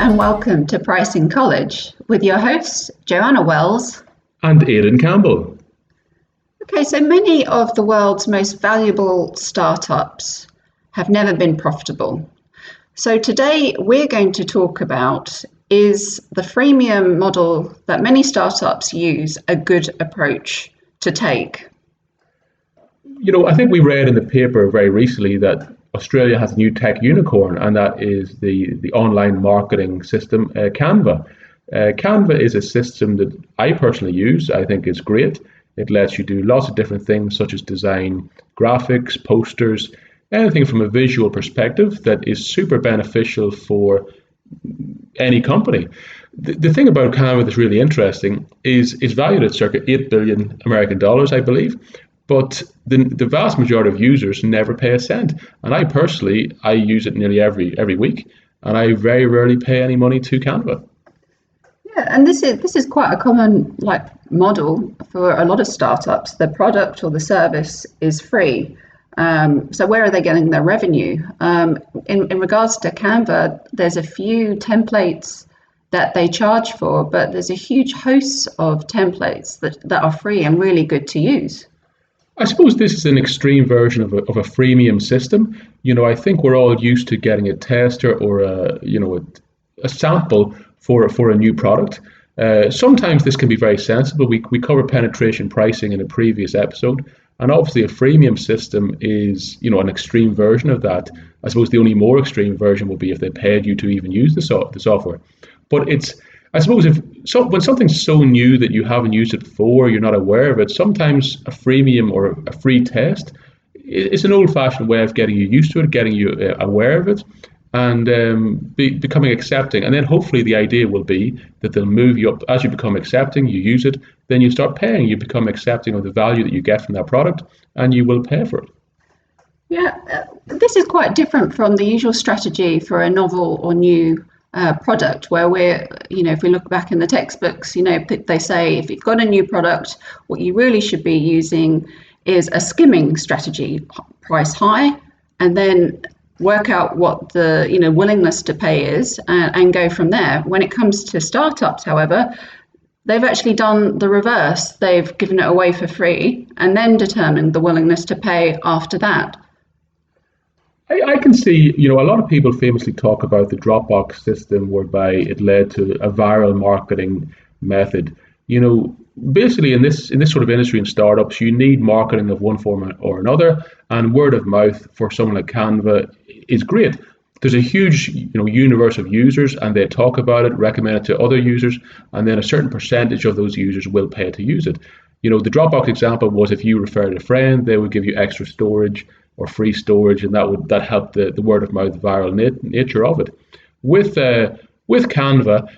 and welcome to Pricing College with your hosts, Joanna Wells and Aidan Campbell. Okay, so many of the world's most valuable startups have never been profitable. So today we're going to talk about, is the freemium model that many startups use a good approach to take? I think we read in the paper very recently that Australia has a new tech unicorn, and that is the online marketing system, Canva. Canva is a system that I personally use. I think it's great. It lets you do lots of different things, such as design graphics, posters, anything from a visual perspective that is super beneficial for any company. The thing about Canva that's really interesting is it's valued at circa 8 billion American dollars, I believe. But the vast majority of users never pay a cent. And I personally use it nearly every week, and I very rarely pay any money to Canva. Yeah, and this is quite a common model for a lot of startups. The product or the service is free. So where are they getting their revenue? In regards to Canva, there's a few templates that they charge for, but there's a huge host of templates that are free and really good to use. I suppose this is an extreme version of a freemium system. I think we're all used to getting a tester or a sample for a new product. Sometimes this can be very sensible. We covered penetration pricing in a previous episode, and obviously a freemium system is an extreme version of that. I suppose the only more extreme version would be if they paid you to even use the software. But I suppose when something's so new that you haven't used it before, you're not aware of it, sometimes a freemium or a free test is an old-fashioned way of getting you used to it, getting you aware of it, and becoming accepting. And then hopefully the idea will be that they'll move you up as you become accepting, you use it, then you start paying, you become accepting of the value that you get from that product, and you will pay for it. Yeah, this is quite different from the usual strategy for a novel or new product, where if we look back in the textbooks, they say if you've got a new product, what you really should be using is a skimming strategy, price high, and then work out what the willingness to pay is, and go from there. When it comes to startups, however, they've actually done the reverse. They've given it away for free and then determined the willingness to pay after that. I can see, a lot of people famously talk about the Dropbox system, whereby it led to a viral marketing method. Basically in this sort of industry and startups, you need marketing of one form or another, and word of mouth for someone like Canva is great. There's a huge, universe of users, and they talk about it, recommend it to other users, and then a certain percentage of those users will pay to use it. The Dropbox example was if you referred a friend, they would give you extra storage or free storage, and that helped the word of mouth viral nature of it. With Canva,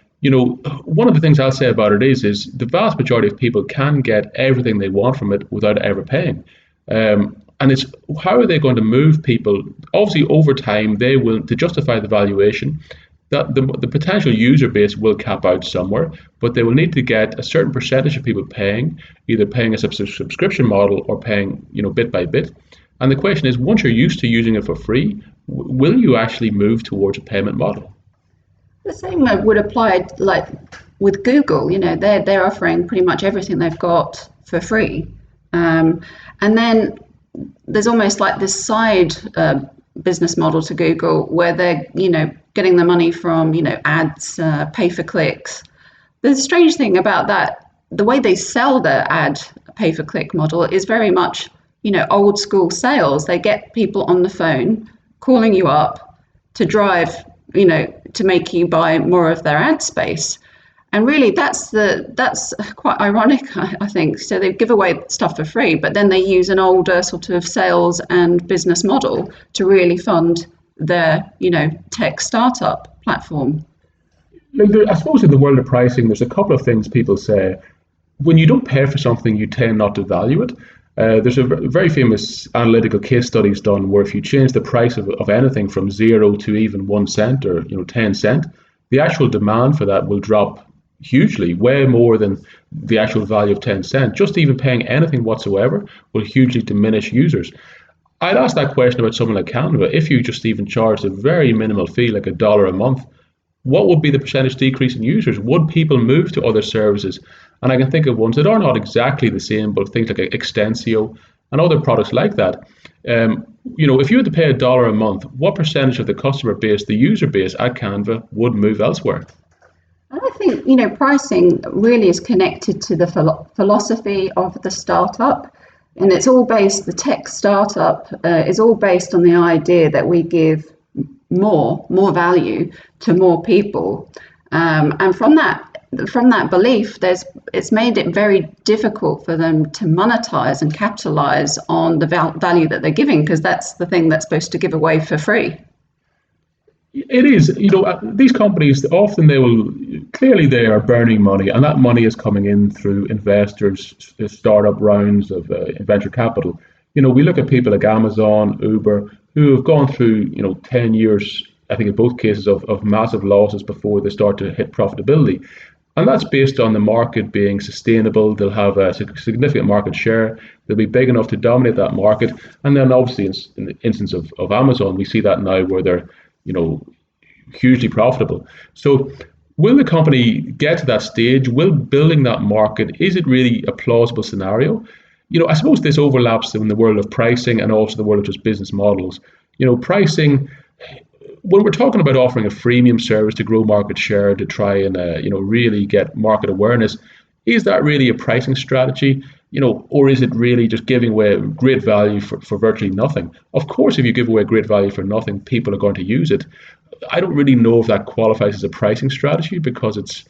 one of the things I'll say about it is the vast majority of people can get everything they want from it without ever paying. And it's how are they going to move people? Obviously, over time, they will, to justify the valuation, that the potential user base will cap out somewhere, but they will need to get a certain percentage of people paying, either paying a subscription model or paying bit by bit. And the question is, once you're used to using it for free, will you actually move towards a payment model? The same would apply with Google. They're offering pretty much everything they've got for free. And then there's almost like this side business model to Google where they're, getting the money from, ads, pay for clicks. The strange thing about that, the way they sell their ad pay for click model is very much old school sales. They get people on the phone calling you up to drive, to make you buy more of their ad space. And really that's quite ironic, I think. So they give away stuff for free, but then they use an older sort of sales and business model to really fund their, tech startup platform. I suppose in the world of pricing, there's a couple of things people say. When you don't pay for something, you tend not to value it. There's a very famous analytical case studies done where if you change the price of anything from 0 to even 1 cent or 10 cent, the actual demand for that will drop hugely, way more than the actual value of 10 cents. Just even paying anything whatsoever will hugely diminish users. I'd ask that question about someone like Canva. If you just even charged a very minimal fee, like $1 a month, what would be the percentage decrease in users? Would people move to other services? And I can think of ones that are not exactly the same, but things like Extensio and other products like that. If you had to pay $1 a month, what percentage of the customer base, the user base at Canva, would move elsewhere? And I think, pricing really is connected to the philosophy of the startup. And it's all based, the tech startup is all based on the idea that we give more value to more people. And from that belief, it's made it very difficult for them to monetize and capitalize on the value that they're giving, because that's the thing that's supposed to give away for free. It is, these companies often they are burning money, and that money is coming in through investors, startup rounds of venture capital. We look at people like Amazon, Uber, who have gone through, 10 years, I think in both cases, of massive losses before they start to hit profitability. And that's based on the market being sustainable. They'll have a significant market share. They'll be big enough to dominate that market. And then obviously in the instance of Amazon, we see that now where they're hugely profitable. So will the company get to that stage? Will building that market, is it really a plausible scenario? I suppose this overlaps in the world of pricing and also the world of just business models. Pricing, when we're talking about offering a freemium service to grow market share, to try and really get market awareness, is that really a pricing strategy? Or is it really just giving away great value for virtually nothing? Of course, if you give away great value for nothing, people are going to use it. I don't really know if that qualifies as a pricing strategy, because it's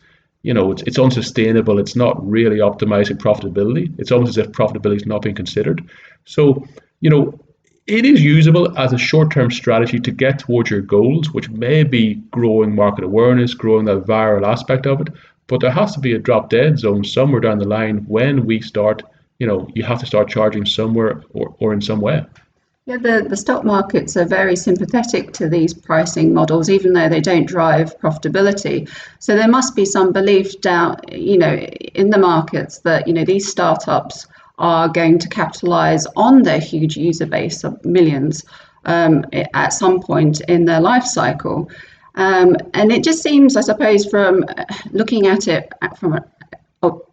unsustainable. It's not really optimizing profitability. It's almost as if profitability is not being considered. So, it is usable as a short-term strategy to get towards your goals, which may be growing market awareness, growing that viral aspect of it. But there has to be a drop dead zone somewhere down the line when we start, you have to start charging somewhere or in some way. Yeah, the stock markets are very sympathetic to these pricing models, even though they don't drive profitability. So there must be some belief down, in the markets that, these startups are going to capitalize on their huge user base of millions at some point in their life cycle. And it just seems, I suppose, from looking at it from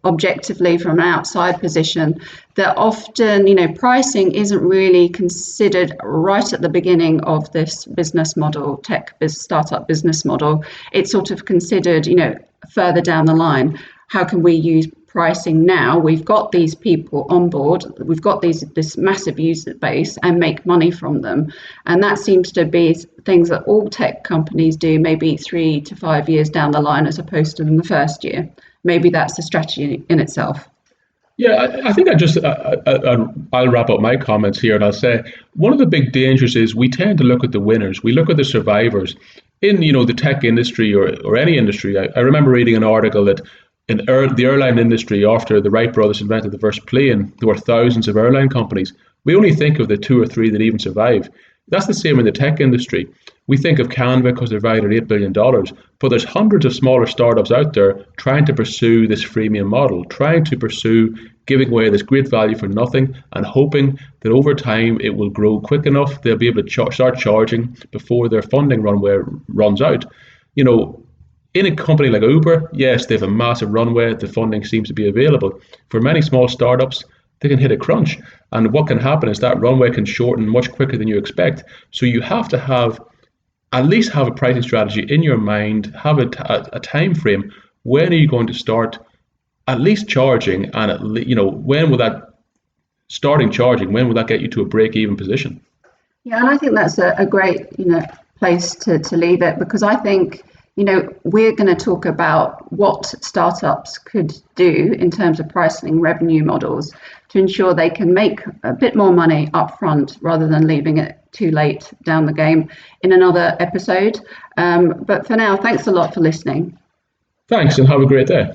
objectively from an outside position, that often, pricing isn't really considered right at the beginning of this business model, startup business model. It's sort of considered, further down the line. How can we use pricing now? We've got these people on board, we've got this massive user base, and make money from them. And that seems to be things that all tech companies do, maybe 3 to 5 years down the line, as opposed to in the first year. Maybe that's a strategy in itself. Yeah, I think I'll wrap up my comments here, and I'll say one of the big dangers is we tend to look at the winners. We look at the survivors in the tech industry or any industry. I remember reading an article that in the airline industry, after the Wright brothers invented the first plane, there were thousands of airline companies. We only think of the 2 or 3 that even survive. That's the same in the tech industry. We think of Canva because they're valued at $8 billion, but there's hundreds of smaller startups out there trying to pursue this freemium model, trying to pursue giving away this great value for nothing and hoping that over time it will grow quick enough they'll be able to start charging before their funding runway runs out. In a company like Uber, yes, they have a massive runway, the funding seems to be available. For many small startups, they can hit a crunch. And what can happen is that runway can shorten much quicker than you expect. So you have to at least have a pricing strategy in your mind, have a time frame. When are you going to start at least charging? And when will that starting charging, when will that get you to a break-even position? Yeah, and I think that's a great, place to leave it, because I think, we're going to talk about what startups could do in terms of pricing revenue models to ensure they can make a bit more money upfront rather than leaving it too late down the game in another episode. But for now, thanks a lot for listening. Thanks, and have a great day.